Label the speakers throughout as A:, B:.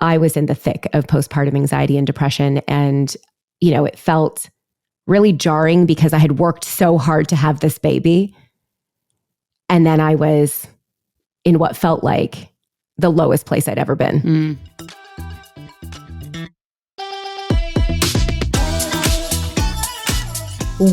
A: I was in the thick of postpartum anxiety and depression. And, it felt really jarring because I had worked so hard to have this baby. And then I was in what felt like the lowest place I'd ever been.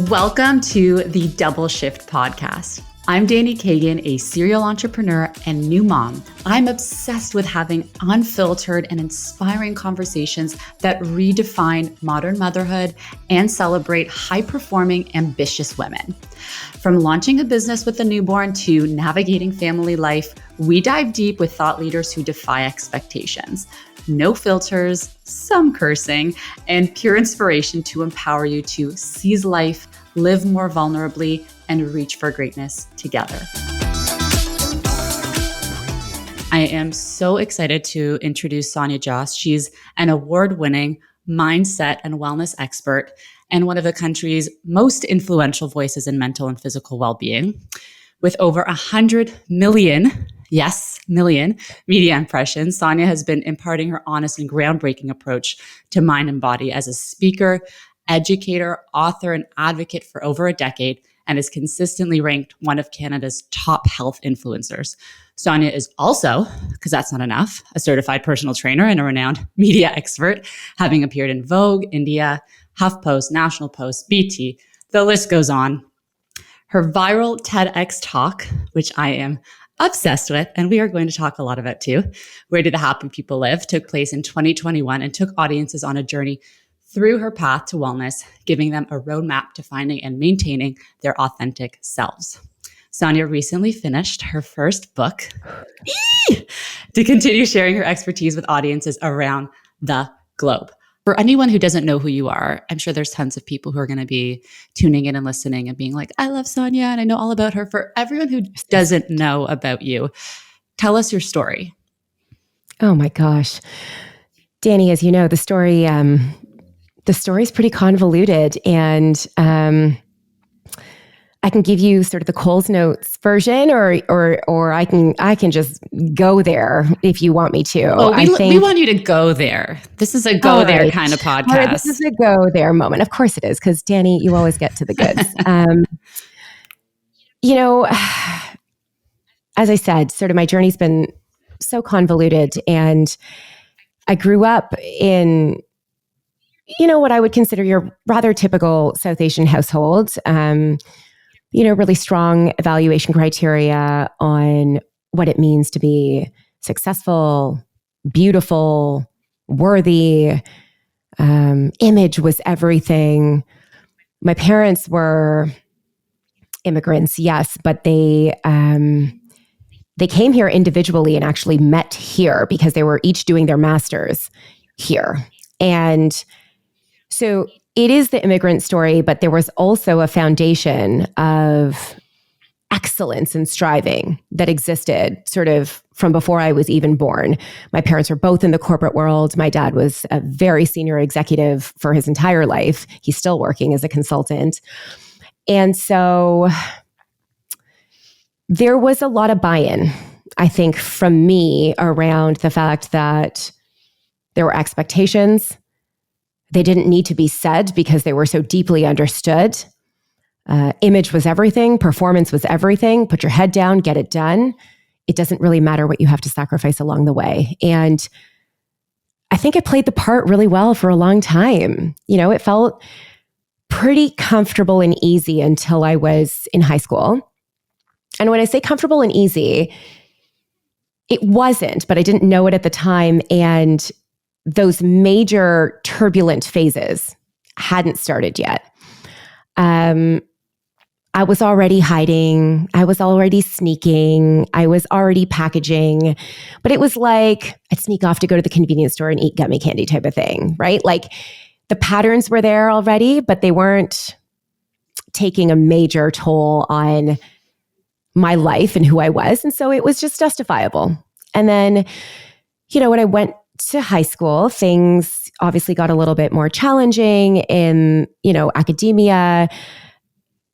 B: Welcome to the Double Shift Podcast. I'm Dani Kagan, a serial entrepreneur and new mom. I'm obsessed with having unfiltered and inspiring conversations that redefine modern motherhood and celebrate high-performing, ambitious women. From launching a business with a newborn to navigating family life, we dive deep with thought leaders who defy expectations. No filters, some cursing, and pure inspiration to empower you to seize life, live more vulnerably, and reach for greatness together. I am so excited to introduce Sonia Joss. She's an award-winning mindset and wellness expert and one of the country's most influential voices in mental and physical well-being. With over 100 million media impressions, Sonia has been imparting her honest and groundbreaking approach to mind and body as a speaker, educator, author, and advocate for over a decade, and is consistently ranked one of Canada's top health influencers. Sonia is also, because that's not enough, a certified personal trainer and a renowned media expert, having appeared in Vogue, India, HuffPost, National Post, BT. The list goes on. Her viral TEDx talk, which I am obsessed with, and we are going to talk a lot about too, Where Do the Happy People Live, took place in 2021 and took audiences on a journey through her path to wellness, giving them a roadmap to finding and maintaining their authentic selves. Sonia recently finished her first book to continue sharing her expertise with audiences around the globe. For anyone who doesn't know who you are, I'm sure there's tons of people who are going to be tuning in and listening and being like, I love Sonia and I know all about her. For everyone who doesn't know about you, tell us your story.
A: Oh my gosh. Dani, as you know, the story is pretty convoluted, and I can give you sort of the Coles Notes version, or I can just go there if you want me to.
B: Oh, we want you to go there. This is a go there kind of podcast.
A: All right, this is a go there moment. Of course it is, because Dani, you always get to the goods. As I said, sort of my journey's been so convoluted, and I grew up in what I would consider your rather typical South Asian household. Really strong evaluation criteria on what it means to be successful, beautiful, worthy. Image was everything. My parents were immigrants, yes, but they came here individually and actually met here because they were each doing their masters here. And so it is the immigrant story, but there was also a foundation of excellence and striving that existed sort of from before I was even born. My parents were both in the corporate world. My dad was a very senior executive for his entire life. He's still working as a consultant. And so there was a lot of buy-in, I think, from me around the fact that there were expectations. They didn't need to be said because they were so deeply understood. Image was everything. Performance was everything. Put your head down, get it done. It doesn't really matter what you have to sacrifice along the way. And I think I played the part really well for a long time. It felt pretty comfortable and easy until I was in high school. And when I say comfortable and easy, it wasn't, but I didn't know it at the time. And those major turbulent phases hadn't started yet. I was already hiding. I was already sneaking. I was already packaging. But it was like I'd sneak off to go to the convenience store and eat gummy candy type of thing, right? Like the patterns were there already, but they weren't taking a major toll on my life and who I was. And so it was just justifiable. And then, when I went to high school, things obviously got a little bit more challenging in, academia.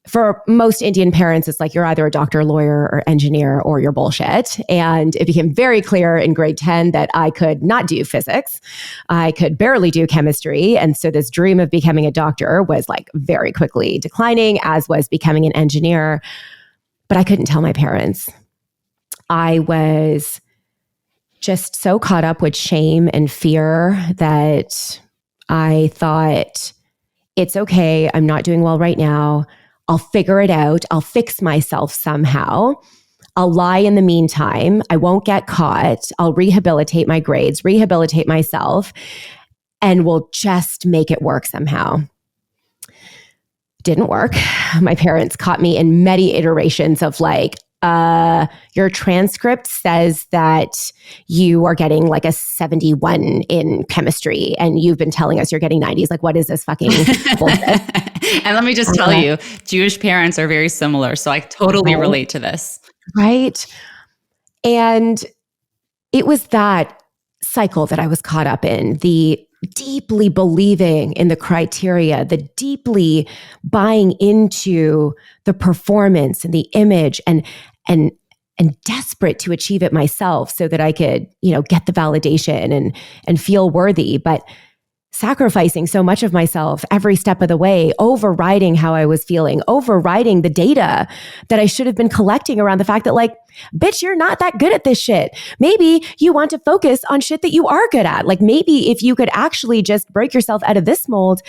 A: for most Indian parents, it's like you're either a doctor, lawyer, or engineer, or you're bullshit. And it became very clear in grade 10 that I could not do physics. I could barely do chemistry. And so this dream of becoming a doctor was like very quickly declining, as was becoming an engineer. But I couldn't tell my parents. I was just so caught up with shame and fear that I thought, it's okay. I'm not doing well right now. I'll figure it out. I'll fix myself somehow. I'll lie in the meantime. I won't get caught. I'll rehabilitate my grades, rehabilitate myself, and we'll just make it work somehow. Didn't work. My parents caught me in many iterations of like, your transcript says that you are getting like a 71 in chemistry and you've been telling us you're getting 90s. Like, what is this fucking bullshit?
B: And let me just tell you, Jewish parents are very similar. So I totally relate to this.
A: Right. And it was that cycle that I was caught up in, the deeply believing in the criteria, the deeply buying into the performance and the image and desperate to achieve it myself so that I could, get the validation and feel worthy, but sacrificing so much of myself every step of the way, overriding how I was feeling, overriding the data that I should have been collecting around the fact that like, bitch, you're not that good at this shit. Maybe you want to focus on shit that you are good at. Like maybe if you could actually just break yourself out of this mold,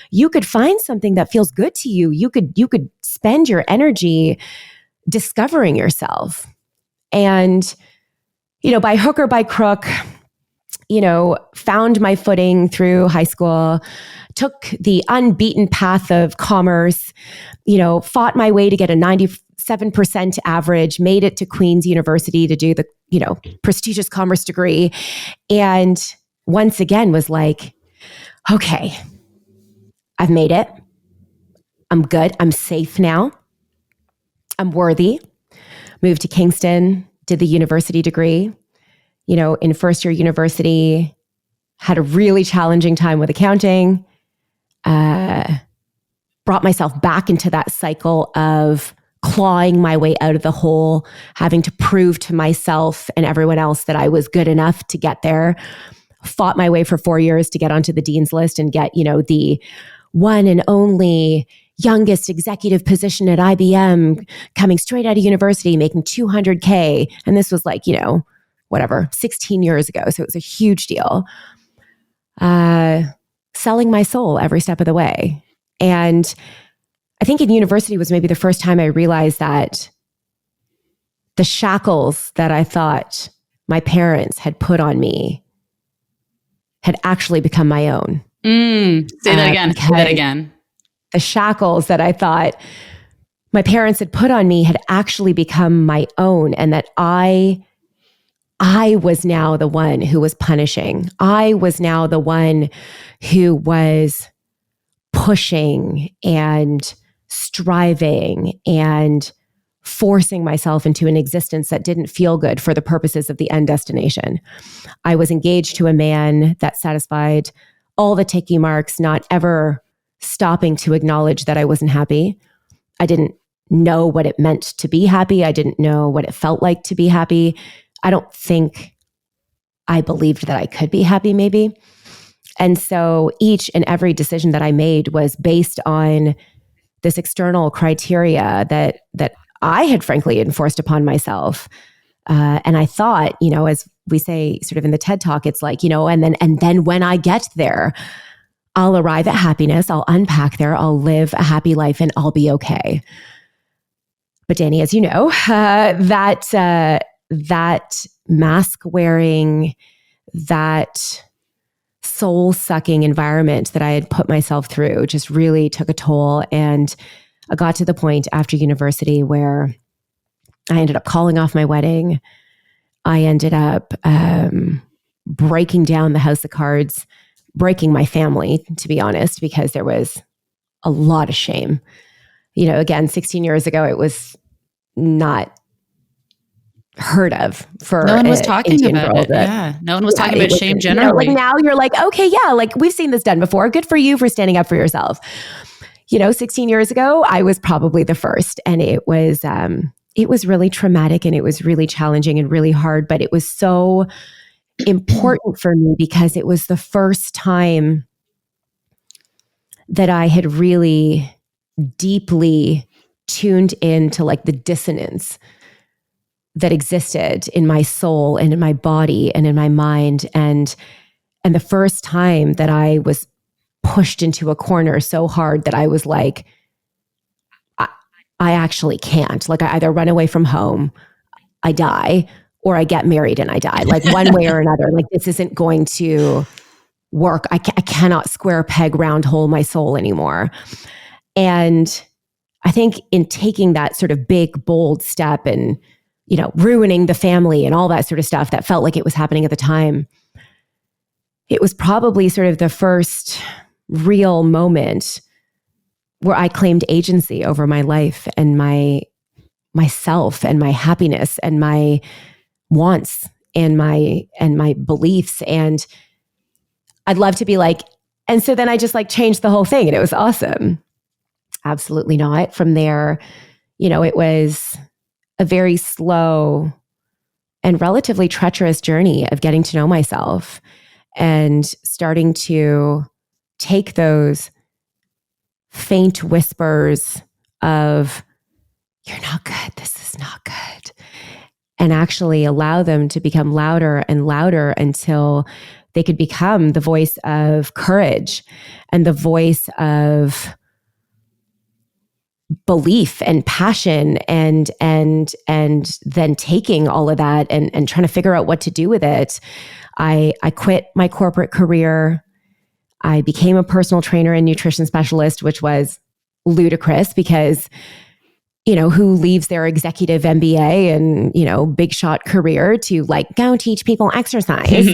A: you could find something that feels good to you. You could spend your energy discovering yourself. And, by hook or by crook, found my footing through high school, took the unbeaten path of commerce, fought my way to get a 97% average, made it to Queen's University to do the, prestigious commerce degree. And once again was like, okay, I've made it. I'm good. I'm safe now. I'm worthy. Moved to Kingston, did the university degree. In first year university, had a really challenging time with accounting, brought myself back into that cycle of clawing my way out of the hole, having to prove to myself and everyone else that I was good enough to get there. Fought my way for 4 years to get onto the dean's list and get, the one and only youngest executive position at IBM, coming straight out of university, making $200K. And this was like, 16 years ago. So it was a huge deal. Selling my soul every step of the way. And I think in university was maybe the first time I realized that the shackles that I thought my parents had put on me had actually become my own.
B: Say that again. Say that again.
A: The shackles that I thought my parents had put on me had actually become my own, and that I was now the one who was punishing. I was now the one who was pushing and striving and forcing myself into an existence that didn't feel good for the purposes of the end destination. I was engaged to a man that satisfied all the ticky marks, not ever stopping to acknowledge that I wasn't happy. I didn't know what it meant to be happy. I didn't know what it felt like to be happy. I don't think I believed that I could be happy, maybe. And so each and every decision that I made was based on this external criteria that I had frankly enforced upon myself. And I thought, as we say sort of in the TED Talk, it's like, and then when I get there, I'll arrive at happiness, I'll unpack there, I'll live a happy life, and I'll be okay. But Dani, as you know, that mask wearing, that soul sucking environment that I had put myself through just really took a toll. And I got to the point after university where I ended up calling off my wedding. I ended up breaking down the house of cards, breaking my family, to be honest, because there was a lot of shame. Again, 16 years ago, it was not heard of for
B: no one was talking about it. No one was talking about shame generally.
A: Like now you're like, okay, yeah, like we've seen this done before. Good for you for standing up for yourself. 16 years ago, I was probably the first, and it was really traumatic, and it was really challenging and really hard, but it was so important for me because it was the first time that I had really deeply tuned into like the dissonance that existed in my soul and in my body and in my mind. And the first time that I was pushed into a corner so hard that I was like, I actually can't. Like, I either run away from home, I die, or I get married and I die. Like, one way or another. Like, this isn't going to work. I cannot square peg round hole my soul anymore. And I think in taking that sort of big, bold step and, ruining the family and all that sort of stuff that felt like it was happening at the time, it was probably sort of the first real moment where I claimed agency over my life and myself and my happiness and my wants and my beliefs. And I'd love to be like, and so then I just like changed the whole thing and it was awesome. Absolutely not. From there, it was a very slow and relatively treacherous journey of getting to know myself and starting to take those faint whispers of, you're not good, this is not good, and actually allow them to become louder and louder until they could become the voice of courage and the voice of belief and passion and then taking all of that and trying to figure out what to do with it. I quit my corporate career. I became a personal trainer and nutrition specialist, which was ludicrous because, who leaves their executive MBA and, big shot career to like go teach people exercise.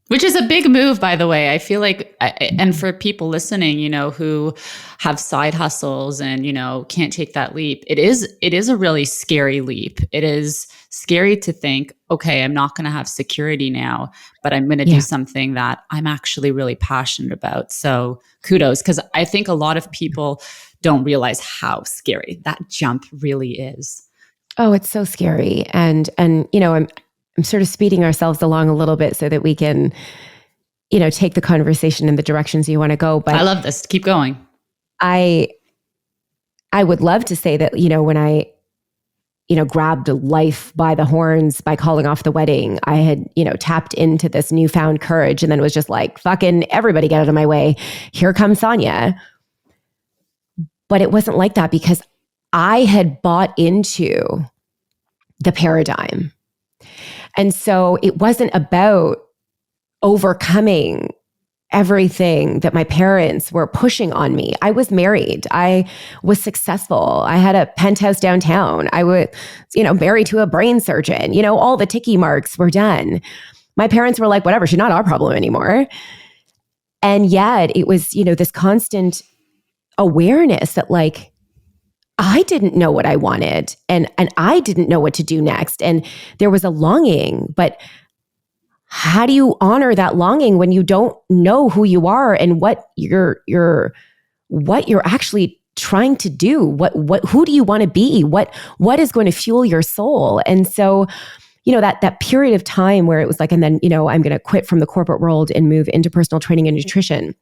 B: Which is a big move, by the way. I feel like, and for people listening, who have side hustles and, can't take that leap, it is a really scary leap. It is scary to think, okay, I'm not going to have security now, but I'm going to do something that I'm actually really passionate about. So kudos, because I think a lot of people don't realize how scary that jump really is.
A: Oh, it's so scary. And I'm sort of speeding ourselves along a little bit so that we can, take the conversation in the directions you want to go. But
B: I love this. Keep going.
A: I would love to say that, when I, grabbed life by the horns by calling off the wedding, I had, tapped into this newfound courage and then was just like, fucking everybody get out of my way. Here comes Sonia. But it wasn't like that because I had bought into the paradigm. And so it wasn't about overcoming everything that my parents were pushing on me. I was married. I was successful. I had a penthouse downtown. I was, married to a brain surgeon. All the ticky marks were done. My parents were like, whatever, she's not our problem anymore. And yet it was, this constant awareness that like, I didn't know what I wanted and I didn't know what to do next. And there was a longing, but how do you honor that longing when you don't know who you are and what you're actually trying to do? Who do you want to be? What is going to fuel your soul? And so, that period of time where it was like, and then, I'm going to quit from the corporate world and move into personal training and nutrition.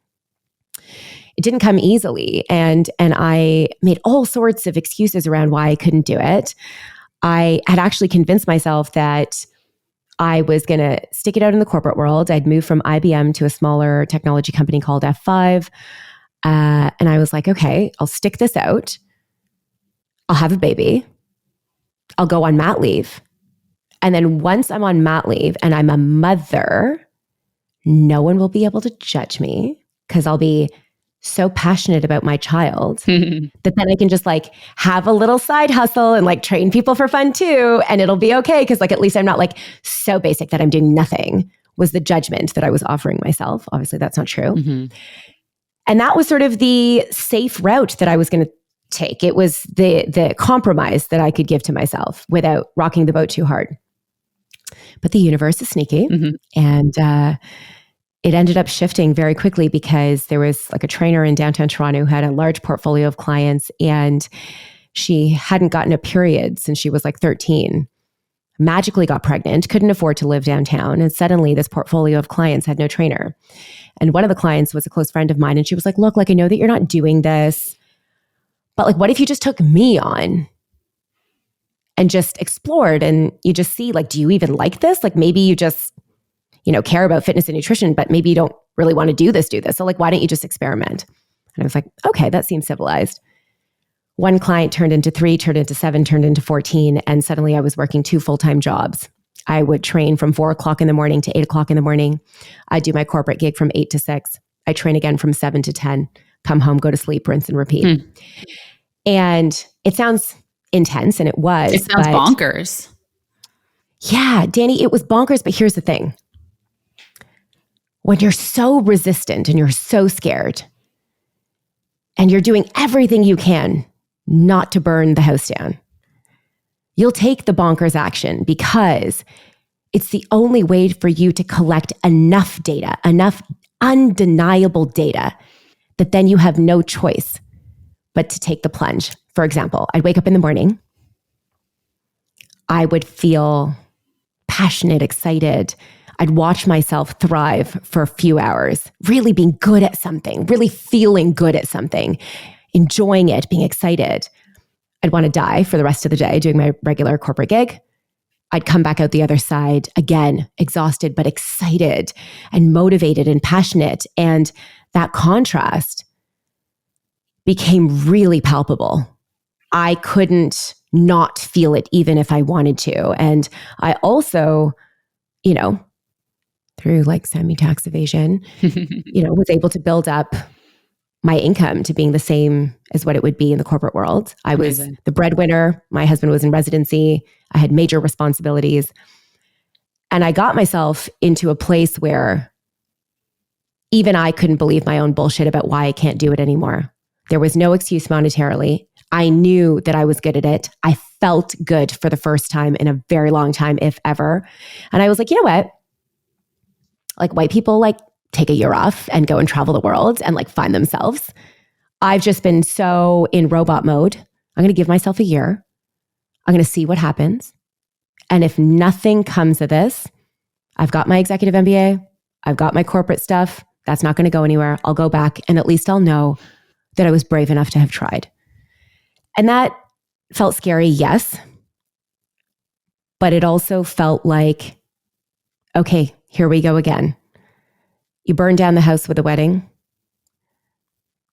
A: It didn't come easily. And I made all sorts of excuses around why I couldn't do it. I had actually convinced myself that I was going to stick it out in the corporate world. I'd moved from IBM to a smaller technology company called F5. And I was like, okay, I'll stick this out. I'll have a baby. I'll go on mat leave. And then once I'm on mat leave and I'm a mother, no one will be able to judge me because I'll be so passionate about my child that then I can just like have a little side hustle and like train people for fun too. And it'll be okay. Cause like, at least I'm not like so basic that I'm doing nothing, was the judgment that I was offering myself. Obviously that's not true. Mm-hmm. And that was sort of the safe route that I was going to take. It was the compromise that I could give to myself without rocking the boat too hard. But the universe is sneaky. Mm-hmm. And it ended up shifting very quickly because there was like a trainer in downtown Toronto who had a large portfolio of clients, and she hadn't gotten a period since she was like 13. Magically got pregnant, couldn't afford to live downtown. And suddenly this portfolio of clients had no trainer. And one of the clients was a close friend of mine. And she was like, look, like, I know that you're not doing this, but like, what if you just took me on and just explored and you just see, like, do you even like this? Like, maybe you just, care about fitness and nutrition, but maybe you don't really want to do this. So like, why don't you just experiment? And I was like, okay, that seems civilized. One client turned into 3, turned into 7, turned into 14. And suddenly I was working 2 full-time jobs. I would train from 4 o'clock in the morning to 8 o'clock in the morning. I'd do my corporate gig from 8 to 6. I train again from 7 to 10, come home, go to sleep, rinse and repeat. And it sounds intense, and it was.
B: It sounds bonkers.
A: Yeah, Dani, it was bonkers. But here's the thing. When you're so resistant and you're so scared and you're doing everything you can not to burn the house down, you'll take the bonkers action because it's the only way for you to collect enough data, enough undeniable data, that then you have no choice but to take the plunge. For example, I'd wake up in the morning. I would feel passionate, excited. I'd watch myself thrive for a few hours, really being good at something, really feeling good at something, enjoying it, being excited. I'd want to die for the rest of the day doing my regular corporate gig. I'd come back out the other side, again, exhausted, but excited and motivated and passionate. And that contrast became really palpable. I couldn't not feel it even if I wanted to. And I also, through like semi-tax evasion, was able to build up my income to being the same as what it would be in the corporate world. I was the breadwinner. My husband was in residency. I had major responsibilities. And I got myself into a place where even I couldn't believe my own bullshit about why I can't do it anymore. There was no excuse monetarily. I knew that I was good at it. I felt good for the first time in a very long time, if ever. And I was like, you know what? Like, white people like take a year off and go and travel the world and like find themselves. I've just been so in robot mode. I'm going to give myself a year. I'm going to see what happens. And if nothing comes of this, I've got my executive MBA. I've got my corporate stuff. That's not going to go anywhere. I'll go back and at least I'll know that I was brave enough to have tried. And that felt scary, yes. But it also felt like, okay, here we go again. You burned down the house with a wedding.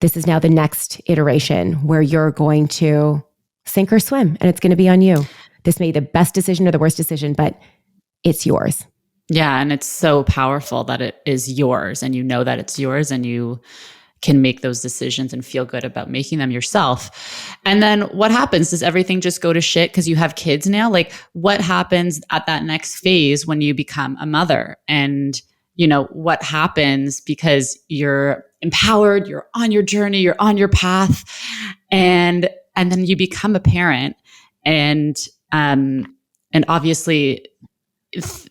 A: This is now the next iteration where you're going to sink or swim, and it's going to be on you. This may be the best decision or the worst decision, but it's yours.
B: Yeah. And it's so powerful that it is yours, and you know that it's yours, and you can make those decisions and feel good about making them yourself. And then what happens? Does everything just go to shit because you have kids now? Like, what happens at that next phase when you become a mother? And what happens because you're empowered, you're on your journey, you're on your path, and then you become a parent, and obviously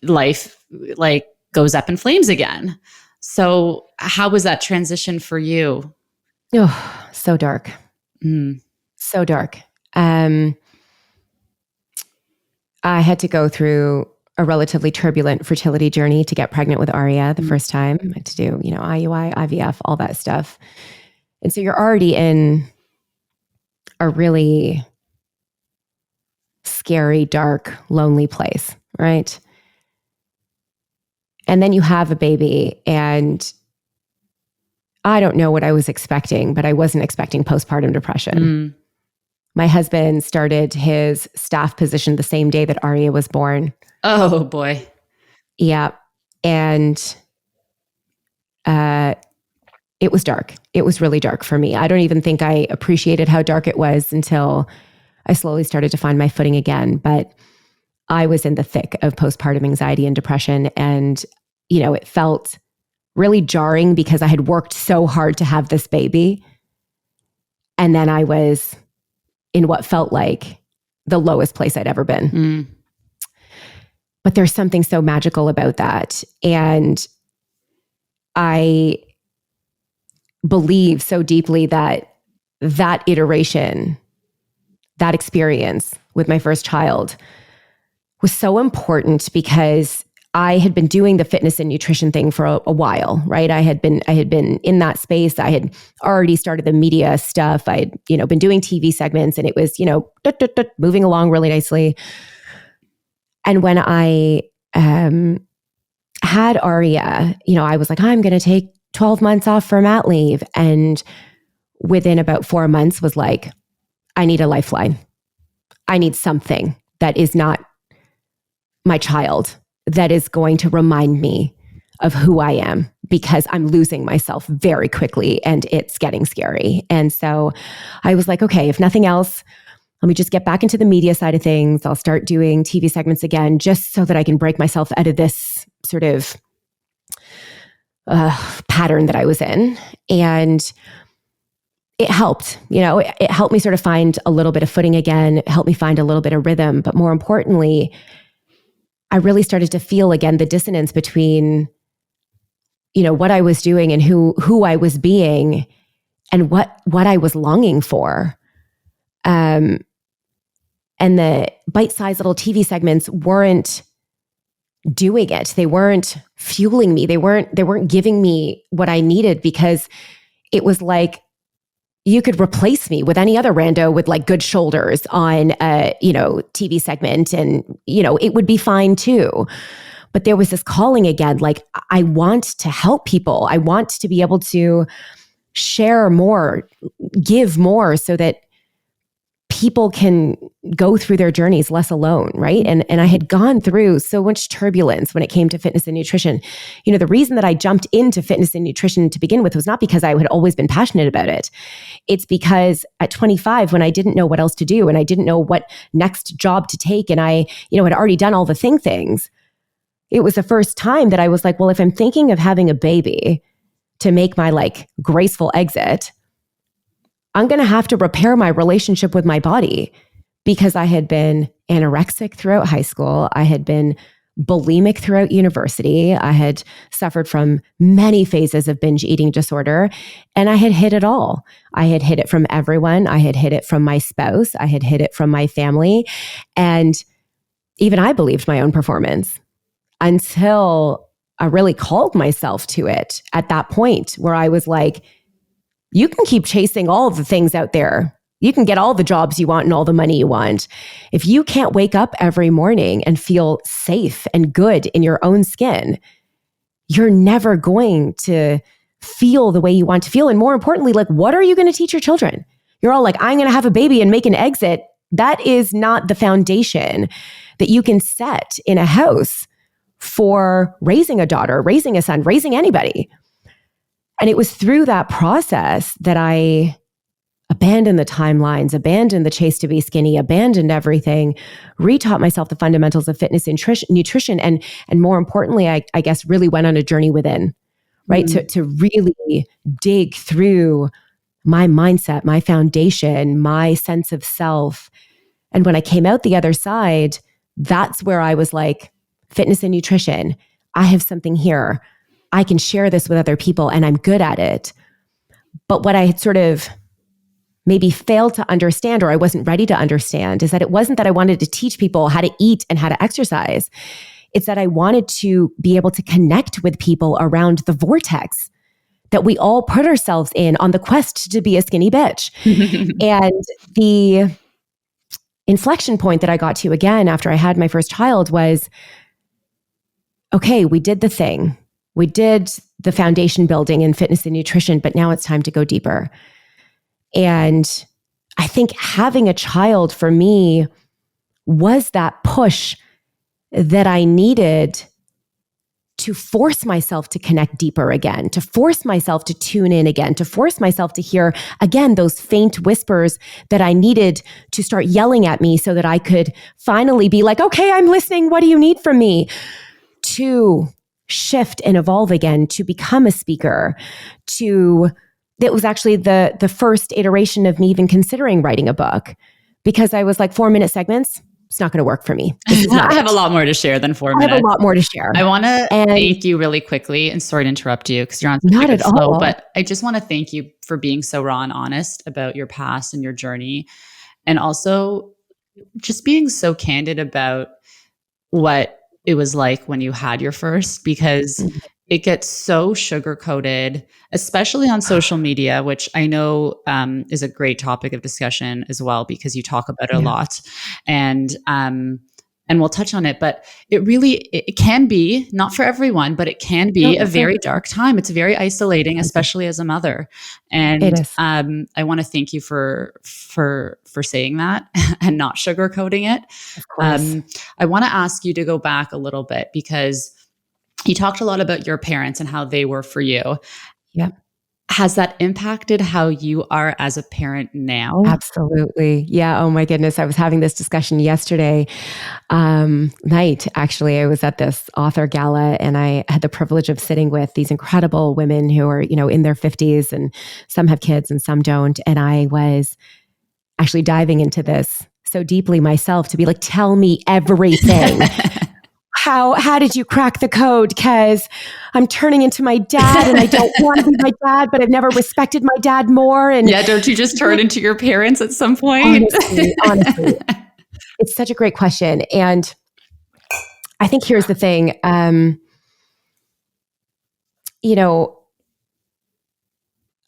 B: life like goes up in flames again. So how was that transition for you?
A: Oh, so dark. So dark. I had to go through a relatively turbulent fertility journey to get pregnant with Aria the first time. I had to do, IUI, IVF, all that stuff. And so you're already in a really scary, dark, lonely place, right? And then you have a baby, and I don't know what I was expecting, but I wasn't expecting postpartum depression. My husband started his staff position the same day that Aria was born.
B: Oh boy.
A: Yeah. And it was dark. It was really dark for me. I don't even think I appreciated how dark it was until I slowly started to find my footing again. But I was in the thick of postpartum anxiety and depression. And, it felt really jarring because I had worked so hard to have this baby. And then I was in what felt like the lowest place I'd ever been. But there's something so magical about that. And I believe so deeply that iteration, that experience with my first child was so important because I had been doing the fitness and nutrition thing for a while, right? I had been in that space. I had already started the media stuff. I had, been doing TV segments, and it was, moving along really nicely. And when I had Aria, I was like, I'm going to take 12 months off for mat leave. And within about 4 months was like, I need a lifeline. I need something that is not my child, that is going to remind me of who I am, because I'm losing myself very quickly and it's getting scary. And so I was like, okay, if nothing else, let me just get back into the media side of things. I'll start doing TV segments again, just so that I can break myself out of this sort of pattern that I was in. And it helped, it helped me sort of find a little bit of footing again. It helped me find a little bit of rhythm. But more importantly, I really started to feel again the dissonance between, what I was doing and who I was being, and what I was longing for. And the bite-sized little TV segments weren't doing it. They weren't fueling me. They weren't giving me what I needed, because it was like, you could replace me with any other rando with like good shoulders on a, TV segment, and, it would be fine too. But there was this calling again, like, I want to help people. I want to be able to share more, give more, so that people can go through their journeys less alone, right? And I had gone through so much turbulence when it came to fitness and nutrition. The reason that I jumped into fitness and nutrition to begin with was not because I had always been passionate about it. It's because at 25, when I didn't know what else to do and I didn't know what next job to take, and I, had already done all the things, it was the first time that I was like, well, if I'm thinking of having a baby to make my like graceful exit, I'm going to have to repair my relationship with my body, because I had been anorexic throughout high school. I had been bulimic throughout university. I had suffered from many phases of binge eating disorder, and I had hid it all. I had hid it from everyone. I had hid it from my spouse. I had hid it from my family. And even I believed my own performance, until I really called myself to it at that point where I was like, you can keep chasing all of the things out there. You can get all the jobs you want and all the money you want. If you can't wake up every morning and feel safe and good in your own skin, you're never going to feel the way you want to feel. And more importantly, like, what are you going to teach your children? You're all like, I'm going to have a baby and make an exit. That is not the foundation that you can set in a house for raising a daughter, raising a son, raising anybody. And it was through that process that I abandoned the timelines, abandoned the chase to be skinny, abandoned everything, retaught myself the fundamentals of fitness and nutrition, and more importantly, I guess really went on a journey within, right? Mm-hmm. To really dig through my mindset, my foundation, my sense of self. And when I came out the other side, that's where I was like, fitness and nutrition, I have something here. I can share this with other people and I'm good at it. But what I had sort of maybe failed to understand, or I wasn't ready to understand, is that it wasn't that I wanted to teach people how to eat and how to exercise. It's that I wanted to be able to connect with people around the vortex that we all put ourselves in on the quest to be a skinny bitch. And the inflection point that I got to again after I had my first child was, okay, we did the thing. We did the foundation building in fitness and nutrition, but now it's time to go deeper. And I think having a child for me was that push that I needed to force myself to connect deeper again, to force myself to tune in again, to force myself to hear again those faint whispers that I needed to start yelling at me so that I could finally be like, okay, I'm listening. What do you need from me? To shift and evolve again, to become a speaker, that was actually the first iteration of me even considering writing a book, because I was like, 4-minute segments, it's not going to work for me. This is not
B: I have
A: it.
B: a lot more to share than 4
A: I
B: minutes.
A: have a lot more to share.
B: I want to
A: And
B: thank you really quickly, and sorry to interrupt you because you're on such
A: not
B: a good
A: at
B: flow,
A: all.
B: but I just want to thank you for being so raw and honest about your past and your journey, and also just being so candid about what it was like when you had your first, because it gets so sugar coated, especially on social media, which I know is a great topic of discussion as well, because you talk about it a lot. And we'll touch on it, but it can be, not for everyone, but it can be a very dark time. It's very isolating, especially as a mother. And
A: it is.
B: I want to thank you for saying that and not sugarcoating it.
A: Of course.
B: I want to ask you to go back a little bit, because you talked a lot about your parents and how they were for you.
A: Yeah.
B: Has that impacted how you are as a parent now?
A: Absolutely. Yeah. Oh my goodness. I was having this discussion yesterday night. Actually, I was at this author gala and I had the privilege of sitting with these incredible women who are, in their 50s, and some have kids and some don't. And I was actually diving into this so deeply myself to be like, tell me everything. How did you crack the code? Because I'm turning into my dad and I don't want to be my dad, but I've never respected my dad more. And
B: yeah, don't you just turn into your parents at some point?
A: Honestly, it's such a great question. And I think here's the thing. I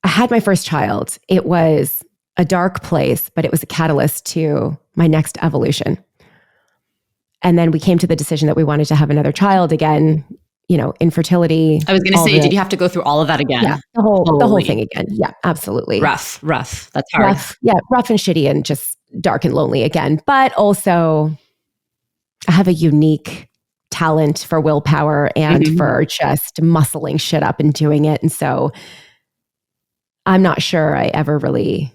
A: had my first child. It was a dark place, but it was a catalyst to my next evolution. And then we came to the decision that we wanted to have another child again, infertility.
B: I was going to say, did you have to go through all of that again?
A: Yeah, the whole thing again. Yeah, absolutely.
B: Rough. That's hard.
A: Rough and shitty and just dark and lonely again. But also, I have a unique talent for willpower and for just muscling shit up and doing it. And so I'm not sure I ever really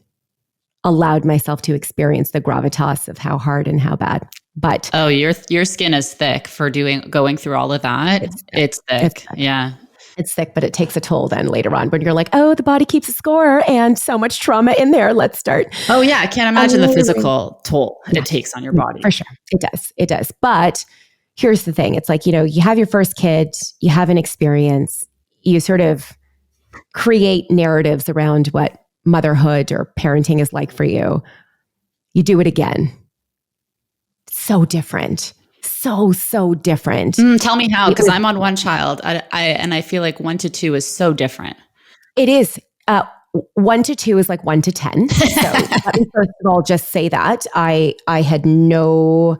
A: allowed myself to experience the gravitas of how hard and how bad. But
B: your skin is thick for going through all of that. It's thick. Yeah.
A: It's thick, but it takes a toll then later on when you're like, oh, the body keeps a score and so much trauma in there. Let's start.
B: Oh yeah. I can't imagine the physical toll it takes on your body.
A: For sure. It does. But here's the thing. It's like, you have your first kid, you have an experience, you sort of create narratives around what motherhood or parenting is like for you. You do it again. So different. So different.
B: Tell me how, because I'm on one child and I feel like 1 to 2 is so different.
A: It is. 1 to 2 is like 1 to 10. So let me first of all just say that I had no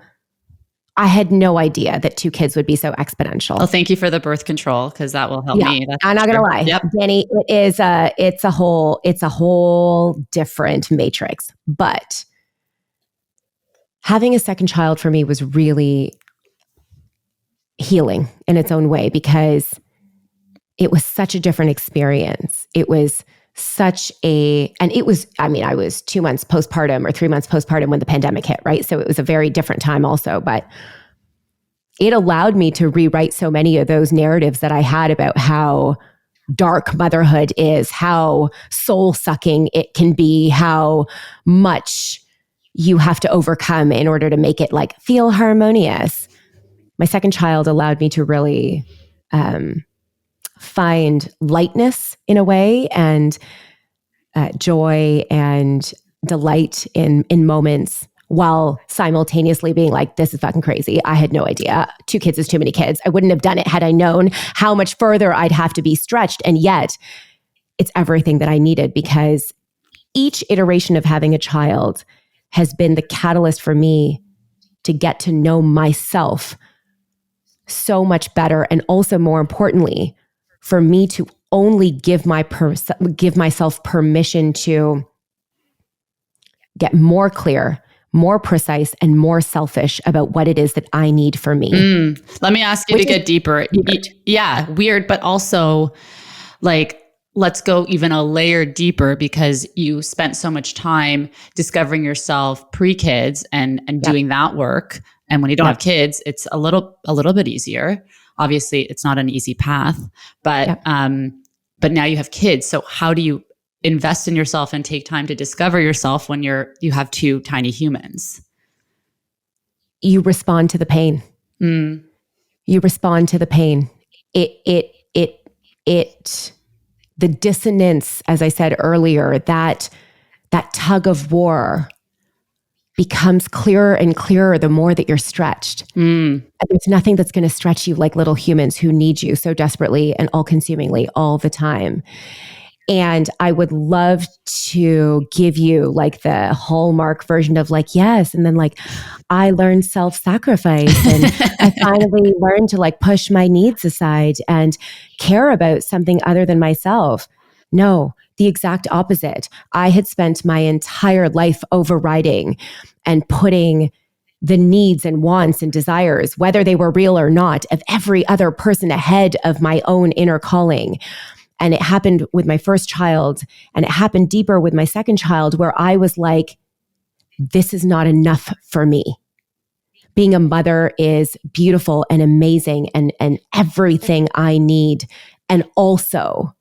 A: idea that 2 kids would be so exponential.
B: Well, thank you for the birth control, because that will help me.
A: I'm not gonna lie,
B: yep.
A: Dani. It's a whole different matrix. But having a second child for me was really healing in its own way, because it was such a different experience. It was I was 2 months postpartum or 3 months postpartum when the pandemic hit, right? So it was a very different time also, but it allowed me to rewrite so many of those narratives that I had about how dark motherhood is, how soul-sucking it can be, how much you have to overcome in order to make it like feel harmonious. My second child allowed me to really find lightness in a way, and joy and delight in moments, while simultaneously being like, this is fucking crazy. I had no idea. 2 kids is too many kids. I wouldn't have done it had I known how much further I'd have to be stretched. And yet it's everything that I needed, because each iteration of having a child has been the catalyst for me to get to know myself so much better. And also, more importantly, for me to only give myself permission to get more clear, more precise, and more selfish about what it is that I need for me.
B: Let me ask you to get deeper. Yeah, weird, but also like, let's go even a layer deeper, because you spent so much time discovering yourself pre-kids and doing that work. And when you don't have kids, it's a little bit easier. Obviously, it's not an easy path, but now you have kids. So how do you invest in yourself and take time to discover yourself when you have 2 tiny humans?
A: you respond to the pain.
B: Mm.
A: You respond to the pain. The dissonance, as I said earlier, that tug of war becomes clearer and clearer the more that you're stretched.
B: Mm.
A: And there's nothing that's going to stretch you like little humans who need you so desperately and all-consumingly all the time. And I would love to give you like the hallmark version of like, yes. And then like, I learned self-sacrifice and I finally learned to like push my needs aside and care about something other than myself. No, the exact opposite. I had spent my entire life overriding and putting the needs and wants and desires, whether they were real or not, of every other person ahead of my own inner calling. And it happened with my first child, and it happened deeper with my second child, where I was like, this is not enough for me. Being a mother is beautiful and amazing and everything I need. And also,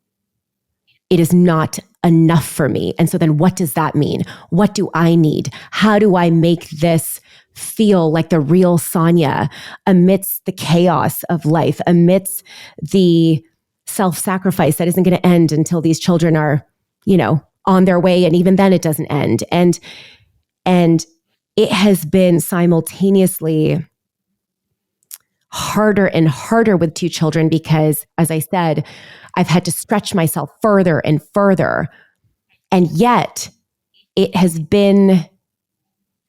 A: it is not enough for me. And so then what does that mean? What do I need? How do I make this feel like the real Sonia amidst the chaos of life, amidst the self-sacrifice that isn't going to end until these children are, on their way. And even then it doesn't end. And it has been simultaneously harder and harder with two children because, as I said, I've had to stretch myself further and further. And yet it has been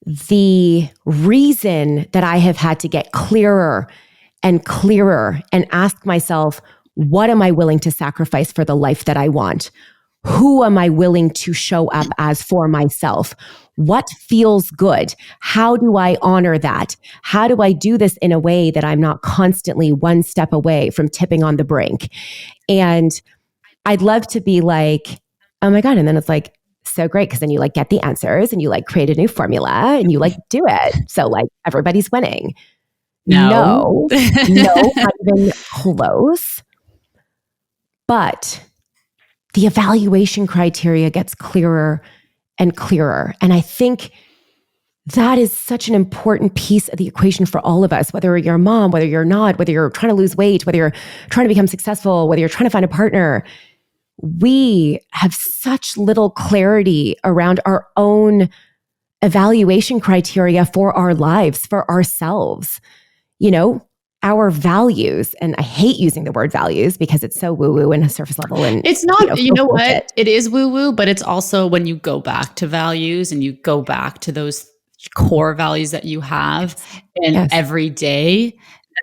A: the reason that I have had to get clearer and clearer and ask myself, what am I willing to sacrifice for the life that I want? Who am I willing to show up as for myself? What feels good? How do I honor that? How do I do this in a way that I'm not constantly one step away from tipping on the brink? And I'd love to be like, oh my God. And then it's like, so great. Cause then you like get the answers and you like create a new formula and you like do it. So like everybody's winning. No, not even close. But the evaluation criteria gets clearer and clearer. And I think that is such an important piece of the equation for all of us, whether you're a mom, whether you're not, whether you're trying to lose weight, whether you're trying to become successful, whether you're trying to find a partner. We have such little clarity around our own evaluation criteria for our lives, for ourselves. Our values, and I hate using the word values because it's so woo-woo and surface level. And
B: it's not, what? It is woo-woo, but it's also when you go back to values and you go back to those core values that you have every day,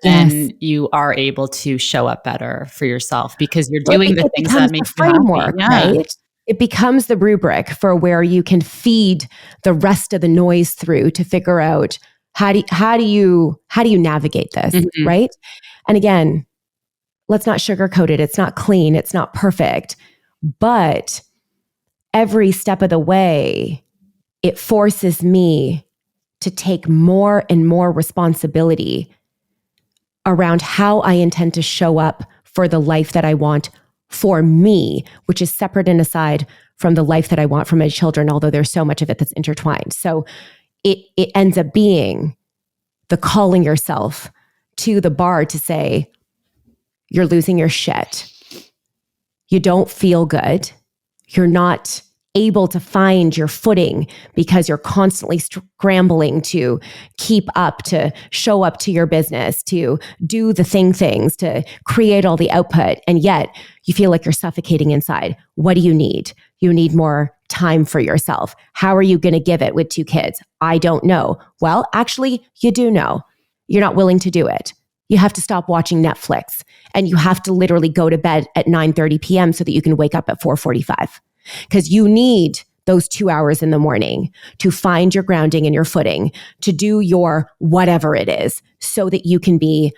B: then you are able to show up better for yourself because you're doing the things that make you happy.
A: Right? It becomes the rubric for where you can feed the rest of the noise through to figure out how do you navigate this, right? And again, let's not sugarcoat it. It's not clean. It's not perfect. But every step of the way, it forces me to take more and more responsibility around how I intend to show up for the life that I want for me, which is separate and aside from the life that I want for my children, although there's so much of it that's intertwined. So it ends up being the calling yourself to the bar to say, you're losing your shit. You don't feel good. You're not able to find your footing because you're constantly scrambling to keep up, to show up to your business, to do the things, to create all the output. And yet you feel like you're suffocating inside. What do you need? You need more time for yourself. How are you going to give it with 2 kids? I don't know. Well, actually, you do know. You're not willing to do it. You have to stop watching Netflix and you have to literally go to bed at 9:30 p.m. so that you can wake up at 4:45 because you need those 2 hours in the morning to find your grounding and your footing, to do your whatever it is so that you can be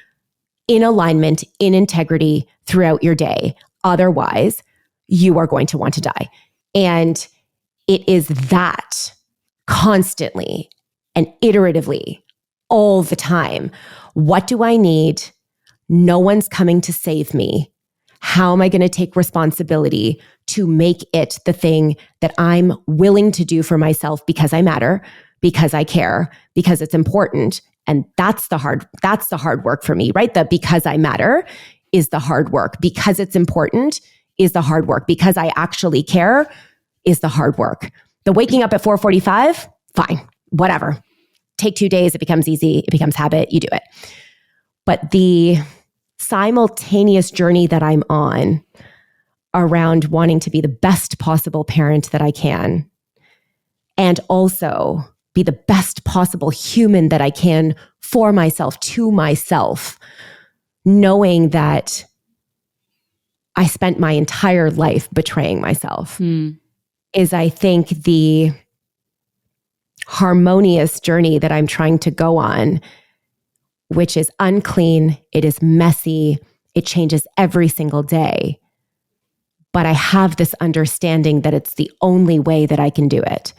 A: in alignment, in integrity throughout your day. Otherwise, you are going to want to die. And it is that constantly and iteratively all the time. What do I need? No one's coming to save me. How am I going to take responsibility to make it the thing that I'm willing to do for myself because I matter, because I care, because it's important, And that's the hard work for me, right? The because I matter is the hard work. Because it's important is the hard work. Because I actually care is the hard work. The waking up at 4:45, fine, whatever. Take 2 days, it becomes easy, it becomes habit, you do it. But the simultaneous journey that I'm on around wanting to be the best possible parent that I can, and also be the best possible human that I can for myself, to myself, knowing that I spent my entire life betraying myself, is, I think, the harmonious journey that I'm trying to go on, which is unclean, it is messy, it changes every single day. But I have this understanding that it's the only way that I can do it.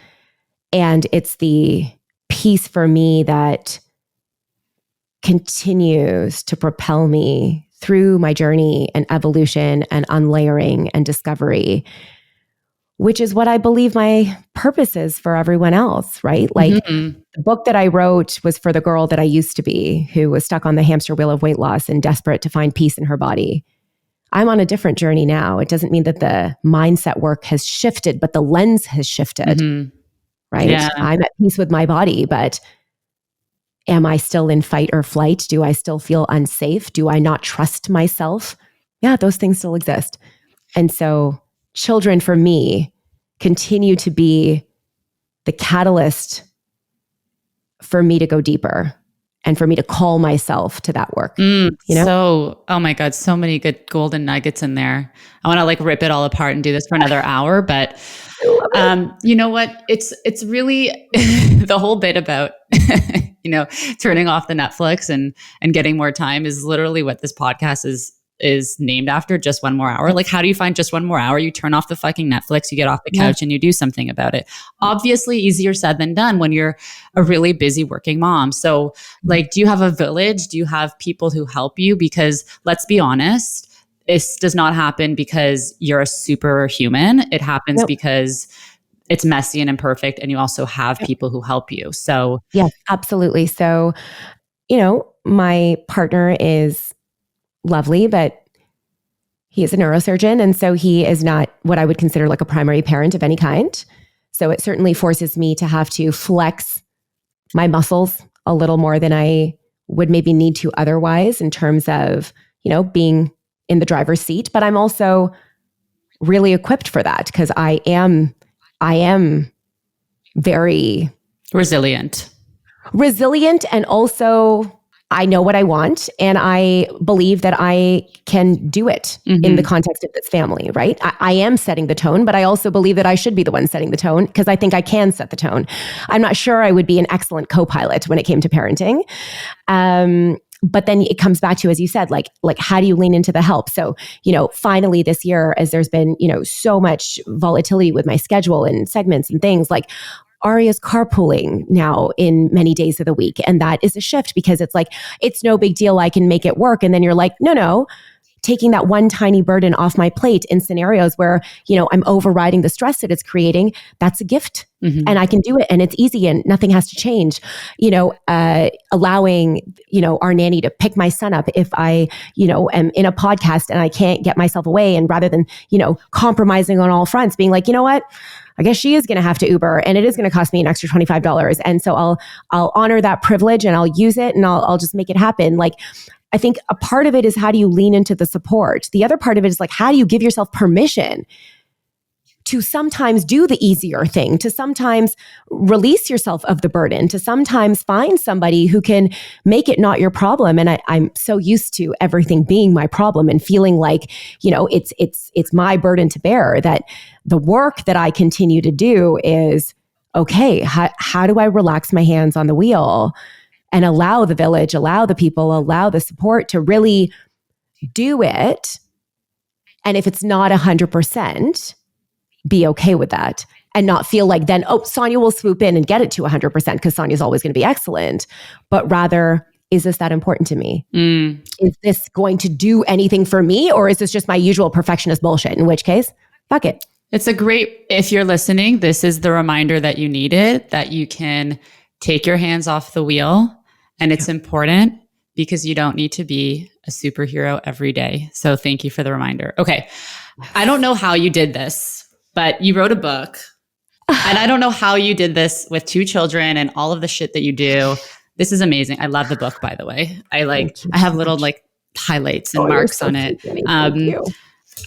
A: And it's the piece for me that continues to propel me through my journey and evolution and unlayering and discovery, which is what I believe my purpose is for everyone else, right? Like the book that I wrote was for the girl that I used to be, who was stuck on the hamster wheel of weight loss and desperate to find peace in her body. I'm on a different journey now. It doesn't mean that the mindset work has shifted, but the lens has shifted, right?
B: Yeah.
A: I'm at peace with my body, but am I still in fight or flight? Do I still feel unsafe? Do I not trust myself? Yeah, those things still exist. And so children for me continue to be the catalyst for me to go deeper and for me to call myself to that work. You know?
B: So, oh my God, so many good golden nuggets in there. I want to like rip it all apart and do this for another hour, but you know what? It's really the whole bit about, turning off the Netflix and getting more time is literally what this podcast is named after. Just one more hour. Like, how do you find just one more hour? You turn off the fucking Netflix, you get off the couch and you do something about it. Obviously easier said than done when you're a really busy working mom. So like, do you have a village? Do you have people who help you? Because let's be honest, this does not happen because you're a superhuman. It happens because it's messy and imperfect. And you also have people who help you. So
A: yes, absolutely. So, my partner is lovely, but he is a neurosurgeon. And so he is not what I would consider like a primary parent of any kind. So it certainly forces me to have to flex my muscles a little more than I would maybe need to otherwise in terms of, being in the driver's seat. But I'm also really equipped for that because I am very
B: resilient
A: and also I know what I want and I believe that I can do it in the context of this family, right? I am setting the tone, but I also believe that I should be the one setting the tone because I think I can set the tone. I'm not sure I would be an excellent co-pilot when it came to parenting. But then it comes back to, as you said, like how do you lean into the help? So, finally this year, as there's been, so much volatility with my schedule and segments and things, like Aria's carpooling now in many days of the week. And that is a shift because it's like, it's no big deal. I can make it work. And then you're like, no, taking that one tiny burden off my plate in scenarios where, I'm overriding the stress that it's creating, that's a gift. And I can do it and it's easy and nothing has to change. Allowing, our nanny to pick my son up if I, am in a podcast and I can't get myself away. And rather than, compromising on all fronts, being like, you know what? I guess she is going to have to Uber and it is going to cost me an extra $25. And so I'll honor that privilege and I'll use it and I'll just make it happen. Like, I think a part of it is how do you lean into the support? The other part of it is like, how do you give yourself permission to sometimes do the easier thing, to sometimes release yourself of the burden, to sometimes find somebody who can make it not your problem. And I'm so used to everything being my problem and feeling like, it's my burden to bear, that the work that I continue to do is, okay, how do I relax my hands on the wheel and allow the village, allow the people, allow the support to really do it? And if it's not 100%, be okay with that and not feel like then, Sonia will swoop in and get it to 100% because Sonia's always going to be excellent. But rather, is this that important to me? Is this going to do anything for me? Or is this just my usual perfectionist bullshit? In which case, fuck it.
B: If you're listening, this is the reminder that you needed, that you can take your hands off the wheel And it's important because you don't need to be a superhero every day. So thank you for the reminder. Okay. I don't know how you did this, but you wrote a book. And I don't know how you did this with 2 children and all of the shit that you do. This is amazing. I love the book, by the way. I have little like highlights and marks on it.
A: Thank you.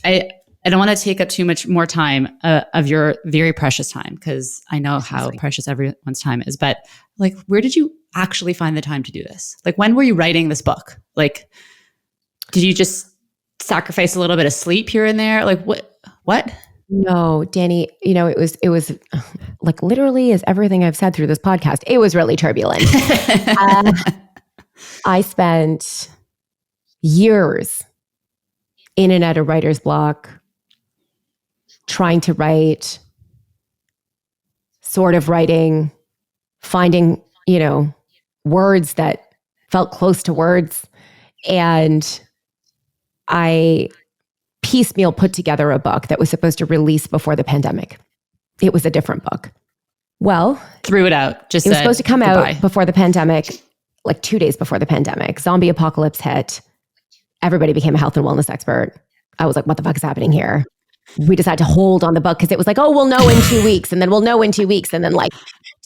B: I don't want to take up too much more time of your very precious time, because I know how precious everyone's time is. But like, where did you actually find the time to do this? Like, when were you writing this book? Like, did you just sacrifice a little bit of sleep here and there? Like, what?
A: No, Dani, it was like literally as everything I've said through this podcast, it was really turbulent. I spent years in and out of writer's block, trying to write, sort of writing, finding, words that felt close to words. And I piecemeal put together a book that was supposed to release before the pandemic. It was a different book. Well,
B: threw it out. It
A: was supposed to come out before the pandemic, like 2 days before the pandemic. Zombie apocalypse hit. Everybody became a health and wellness expert. I was like, what the fuck is happening here? We decided to hold on the book because it was like, oh, we'll know in 2 weeks. And then we'll know in 2 weeks. And then like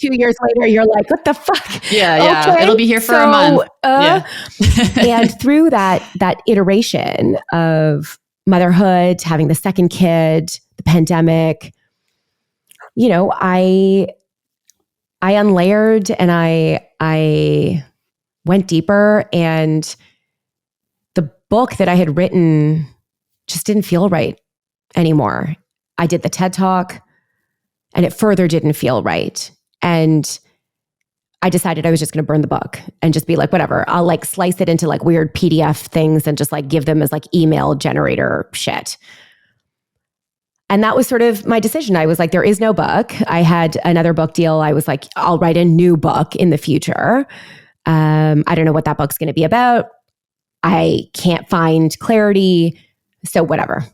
A: 2 years later, you're like, what the fuck?
B: Yeah. Okay. It'll be here for a month.
A: And through that iteration of motherhood, having the second kid, the pandemic, I unlayered and I went deeper, and the book that I had written just didn't feel right anymore. I did the TED Talk and it further didn't feel right. And I decided I was just going to burn the book and just be like, whatever, I'll like slice it into like weird PDF things and just like give them as like email generator shit. And that was sort of my decision. I was like, there is no book. I had another book deal. I was like, I'll write a new book in the future. I don't know what that book's going to be about. I can't find clarity. So whatever.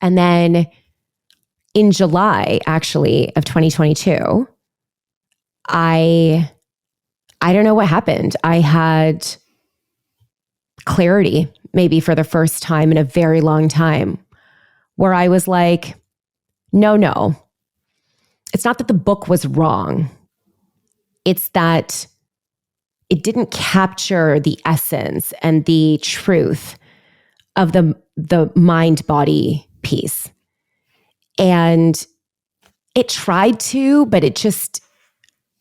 A: And then in July, actually, of 2022, I don't know what happened. I had clarity, maybe for the first time in a very long time, where I was like, no, it's not that the book was wrong. It's that it didn't capture the essence and the truth of the mind-body piece. And it tried to, but it just,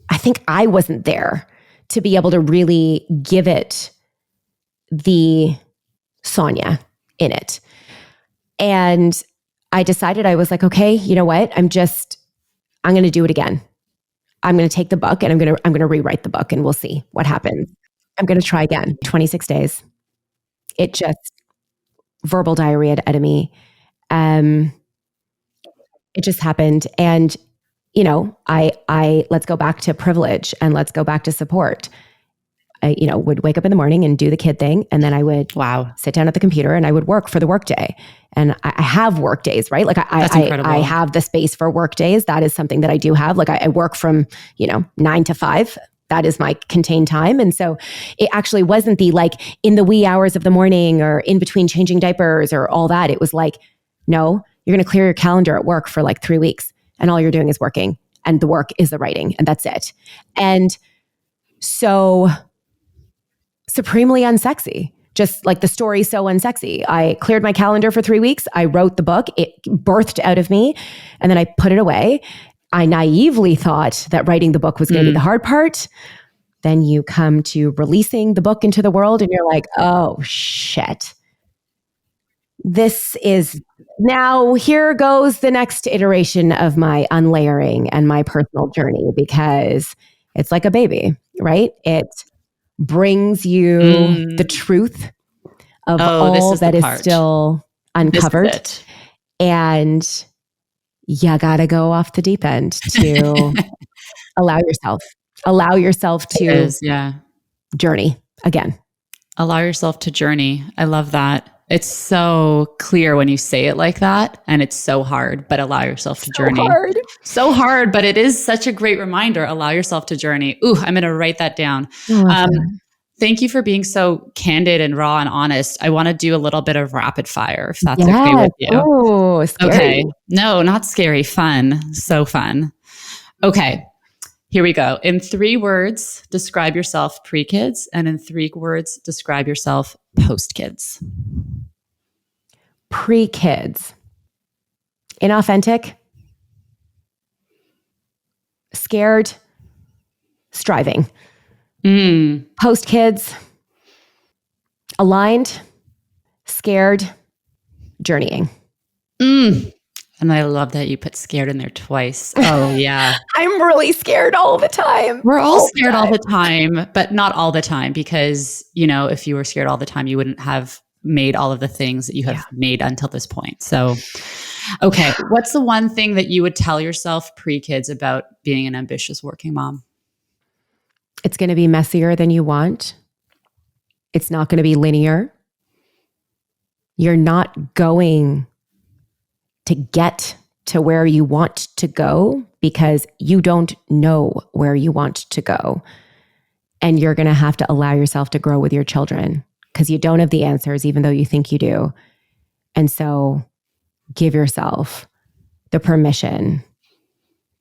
A: I think I wasn't there to be able to really give it the Sonia in it. And I decided, I was like, okay, you know what? I'm going to do it again. I'm going to take the book and I'm going to rewrite the book, and we'll see what happens. I'm going to try again. 26 days. It just verbal diarrhea at me. It just happened. And, I let's go back to privilege and let's go back to support. I, would wake up in the morning and do the kid thing. And then I would sit down at the computer and I would work for the workday. And I have work days, right? Like I have the space for work days. That is something that I do have. Like I work from, 9 to 5. That is my contained time. And so it actually wasn't the like in the wee hours of the morning or in between changing diapers or all that. It was like, no, you're going to clear your calendar at work for like 3 weeks and all you're doing is working, and the work is the writing, and that's it. And so supremely unsexy, just like the story so unsexy. I cleared my calendar for 3 weeks. I wrote the book. It birthed out of me, and then I put it away. I naively thought that writing the book was going to be the hard part. Then you come to releasing the book into the world and you're like, oh shit. This is now, here goes the next iteration of my unlayering and my personal journey, because it's like a baby, right? It brings you the truth of all that is still uncovered. And you gotta go off the deep end to allow yourself to journey again.
B: Allow yourself to journey. I love that. It's so clear when you say it like that, and it's so hard, but allow yourself to journey.
A: Hard.
B: So hard, but it is such a great reminder. Allow yourself to journey. Ooh, I'm going to write that down. Thank you for being so candid and raw and honest. I want to do a little bit of rapid fire, if that's okay with you.
A: Oh, scary.
B: Okay. No, not scary. Fun. So fun. Okay. Here we go. In 3 words, describe yourself pre-kids, and in 3 words, describe yourself post-kids.
A: Pre-kids. Inauthentic. Scared. Striving. Post-kids. Aligned. Scared. Journeying.
B: And I love that you put scared in there twice. Oh, yeah.
A: I'm really scared all the time.
B: We're all scared all the time, but not all the time, because, if you were scared all the time, you wouldn't have made all of the things that you have made until this point. So, okay. What's the one thing that you would tell yourself pre-kids about being an ambitious working mom?
A: It's going to be messier than you want. It's not going to be linear. You're not going to get to where you want to go because you don't know where you want to go. And you're going to have to allow yourself to grow with your children because you don't have the answers, even though you think you do. And so give yourself the permission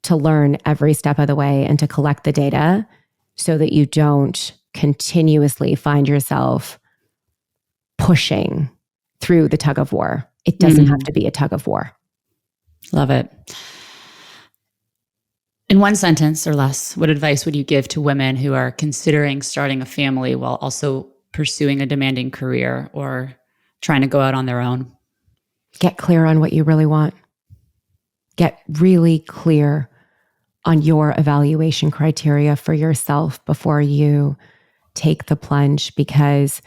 A: to learn every step of the way and to collect the data so that you don't continuously find yourself pushing through the tug of war. It doesn't have to be a tug of war.
B: Love it. In one sentence or less, what advice would you give to women who are considering starting a family while also pursuing a demanding career or trying to go out on their own?
A: Get clear on what you really want. Get really clear on your evaluation criteria for yourself before you take the plunge, because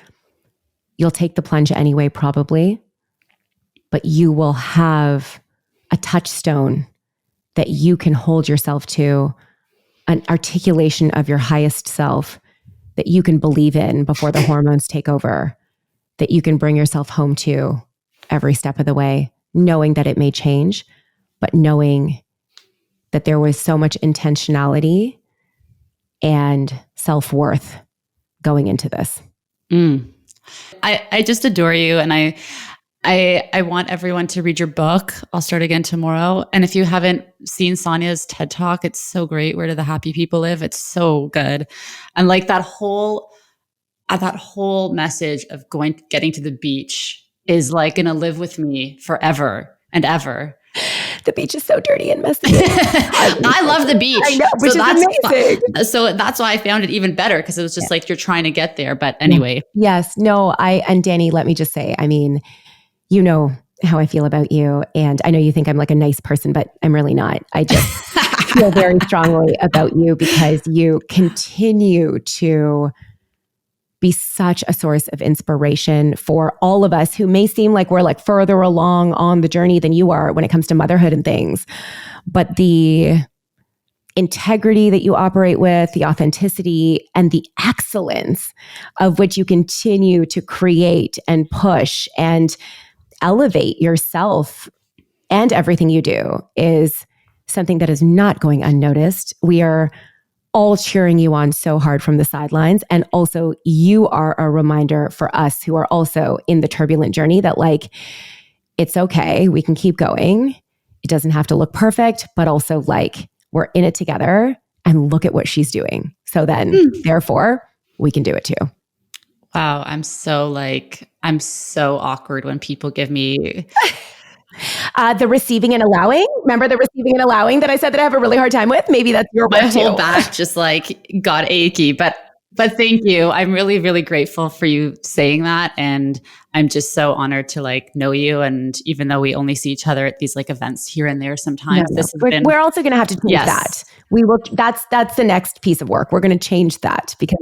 A: you'll take the plunge anyway, probably, but you will have a touchstone that you can hold yourself to, an articulation of your highest self that you can believe in before the hormones take over, that you can bring yourself home to every step of the way, knowing that it may change, but knowing that there was so much intentionality and self-worth going into this.
B: I just adore you. And I want everyone to read your book. I'll start again tomorrow. And if you haven't seen Sonia's TED Talk, it's so great. Where do the happy people live? It's so good. And like that whole message of getting to the beach is like going to live with me forever and ever.
A: The beach is so dirty and messy.
B: I love the beach.
A: I know, which is amazing.
B: So that's why I found it even better, because it was just like you're trying to get there. But anyway.
A: Yes. No, and Dani, let me just say, I mean, you know how I feel about you. And I know you think I'm like a nice person, but I'm really not. I just feel very strongly about you because you continue to be such a source of inspiration for all of us who may seem like we're like further along on the journey than you are when it comes to motherhood and things. But the integrity that you operate with, the authenticity and the excellence of which you continue to create and push and elevate yourself and everything you do is something that is not going unnoticed. We are all cheering you on so hard from the sidelines. And also you are a reminder for us who are also in the turbulent journey that like, it's okay. We can keep going. It doesn't have to look perfect, but also like we're in it together and look at what she's doing. So then therefore we can do it too.
B: Wow. I'm so awkward when people give me
A: the receiving and allowing. Remember the receiving and allowing that I said that I have a really hard time with? Maybe that's your
B: my
A: one
B: whole
A: too.
B: back just like got achy. But thank you. I'm really, really grateful for you saying that. And I'm just so honored to like know you. And even though we only see each other at these like events here and there sometimes,
A: we're also going to have to change that. We will. That's the next piece of work. We're going to change that because,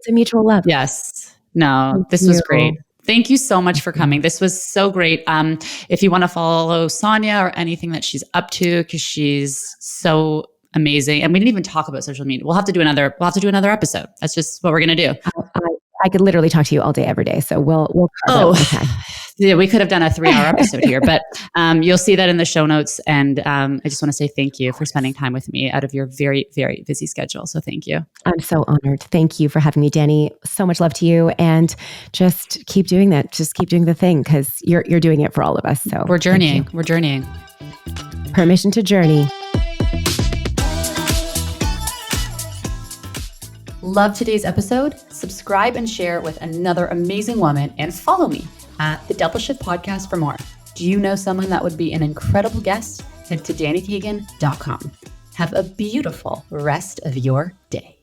A: it's a mutual love.
B: Yes. No, this was great. Thank you so much for coming. This was so great. If you want to follow Sonia or anything that she's up to, because she's so amazing. And we didn't even talk about social media. We'll have to do another episode. That's just what we're going to do.
A: I could literally talk to you all day, every day. So we'll carve out more time.
B: Yeah, we could have done a 3-hour episode here, but you'll see that in the show notes. And I just want to say thank you for spending time with me out of your very, very busy schedule. So thank you.
A: I'm so honored. Thank you for having me, Dani. So much love to you, and just keep doing that. Just keep doing the thing, because you're doing it for all of us. So
B: we're journeying. We're journeying.
A: Permission to journey.
B: Love today's episode? Subscribe and share with another amazing woman, and follow me at the Double Shift Podcast for more. Do you know someone that would be an incredible guest? Head to DaniKagan.com. Have a beautiful rest of your day.